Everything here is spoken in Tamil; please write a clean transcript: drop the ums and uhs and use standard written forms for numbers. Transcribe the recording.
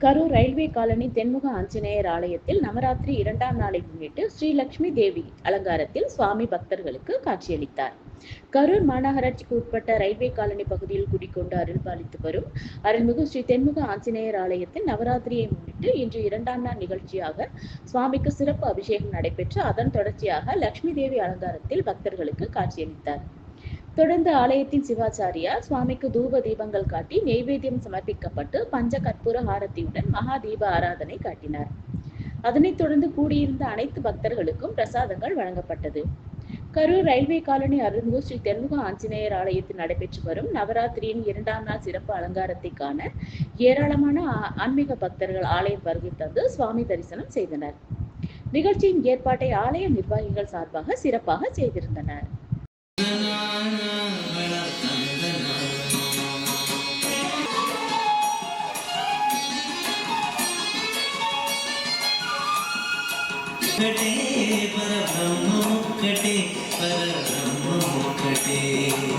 கரூர் ரயில்வே காலனி தென்முக ஆஞ்சநேயர் ஆலயத்தில் நவராத்திரி 2ஆம் நாளை முன்னிட்டு ஸ்ரீ லட்சுமி தேவி அலங்காரத்தில் சுவாமி பக்தர்களுக்கு காட்சியளித்தார். கரூர் மாநகராட்சிக்கு உட்பட்ட ரயில்வே காலனி பகுதியில் குடிக்கொண்டு அருள்பாலித்து வரும் அருள்மிகு ஸ்ரீ தென்முக ஆஞ்சநேயர் ஆலயத்தில் நவராத்திரியை முன்னிட்டு இன்று 2ஆம் நாள் நிகழ்ச்சியாக சுவாமிக்கு சிறப்பு அபிஷேகம் நடைபெற்று அதன் தொடர்ச்சியாக லட்சுமி தேவி அலங்காரத்தில் பக்தர்களுக்கு காட்சியளித்தார். தொடர்ந்து ஆலயத்தின் சிவாச்சாரியார் சுவாமிக்கு தூப தீபங்கள் காட்டி நெய்வேத்தியம் சமர்ப்பிக்கப்பட்டு பஞ்ச கற்பூர ஹாரத்தியுடன் மகா தீப ஆராதனை காட்டினார். அதனைத் தொடர்ந்து கூடியிருந்த அனைத்து பக்தர்களுக்கும் பிரசாதங்கள் வழங்கப்பட்டது. கரூர் ரயில்வே காலனி அருள்மிகு ஸ்ரீ தென்முக ஆஞ்சநேயர் ஆலயத்தில் நடைபெற்று வரும் நவராத்திரியின் 2ஆம் நாள் சிறப்பு அலங்காரத்தை காண ஏராளமான ஆன்மீக பக்தர்கள் ஆலயம் வருகை தந்து சுவாமி தரிசனம் செய்தனர். நிகழ்ச்சியின் ஏற்பாட்டை ஆலய நிர்வாகிகள் சார்பாக சிறப்பாக செய்திருந்தனர். कटे पर ब्रह्म कटे पर ब्रह्म कटे।